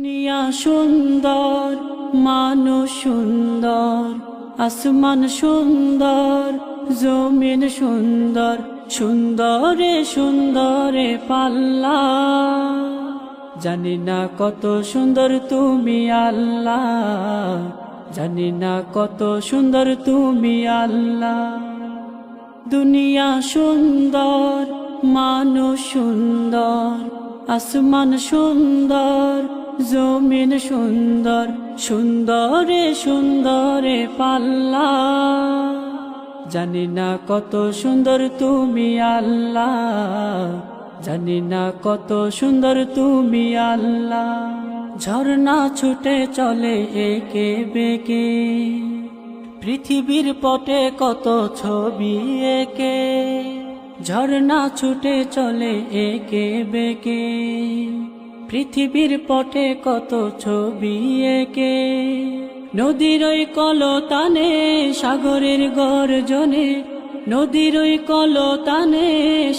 দুনিয়া সুন্দর, মানুষ সুন্দর, আসমান সুন্দর, জমিন সুন্দর, সুন্দরে সুন্দরে পাল্লা। জানি না কত সুন্দর তুমি আল্লাহ, জানি না কত সুন্দর তুমি আল্লাহ। দুনিয়া সুন্দর, মানুষ সুন্দর, আসমান সুন্দর, জমিন সুন্দর, সুন্দরে সুন্দরে পাল্লা। জানি না কত সুন্দর তুমি আল্লাহ, জানি না কত সুন্দর তুমি আল্লাহ। ঝর্ণা ছুটে চলে একে বেঁকে, পৃথিবীর পটে কত ছবি এঁকে। ঝর্ণা ছুটে চলে একে বেঁকে, পৃথিবীর পটে কত ছবি এঁকে। নদীর ওই কলতানে, সাগরের গর্জনে, নদীর ওই কলতানে,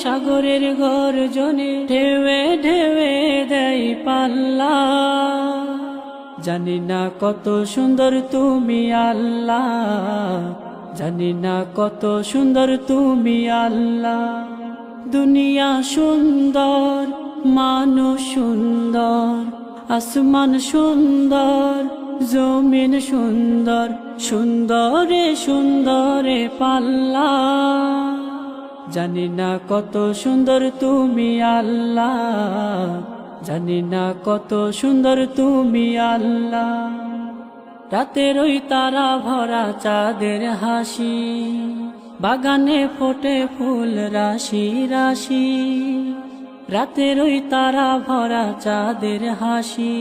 সাগরের গর্জনে, ঢেউে ঢেউে দেয় পাল্লা। জানি না কত সুন্দর তুমি আল্লাহ, জানি না কত সুন্দর তুমি আল্লাহ। দুনিয়া সুন্দর, মানুষ সুন্দর, আসমান সুন্দর, জমিন সুন্দর, সুন্দরে সুন্দরে পাল্লা। জানি না কত সুন্দর তুমি আল্লাহ, জানি না কত সুন্দর তুমি আল্লাহ। রাতের ওই তারা ভরা চাঁদের হাসি, বাগানে ফোটে ফুল রাশি রাশি। রাতের ওই তারা ভরা চাঁদের হাসি,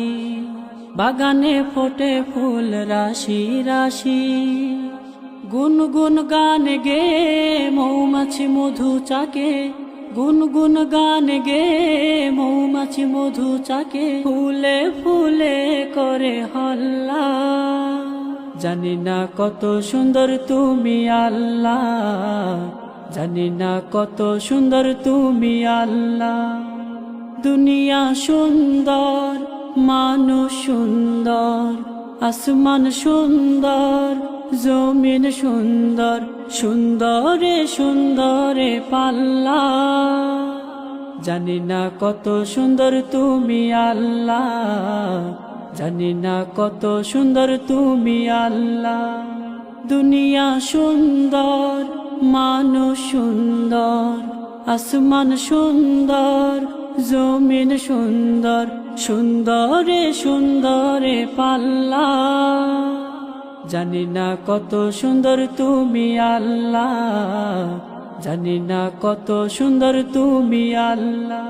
বাগানে ফোটে ফুল রাশি রাশি। গুনগুন গান গে মৌমাছি মধু চাকে, গুনগুন গান গে মৌমাছি মধু চাকে, ফুলে ফুলে করে হল্লা। জানি না কত সুন্দর তুমি আল্লাহ, জানি না কত সুন্দর তুমি আল্লাহ। দুনিয়া সুন্দর, মানুষ সুন্দর, আসমান সুন্দর, জমিন সুন্দর, সুন্দরে সুন্দরে পাল্লা। জানি না কত সুন্দর তুমি আল্লাহ, জানি না কত সুন্দর তুমি আল্লাহ। দুনিয়া সুন্দর, মানুষ সুন্দর, আসমান সুন্দর, জমিন সুন্দর, সুন্দরে সুন্দরে পাল্লা। জানি না কত সুন্দর তুমি আল্লাহ, জানি না কত সুন্দর তুমি আল্লাহ।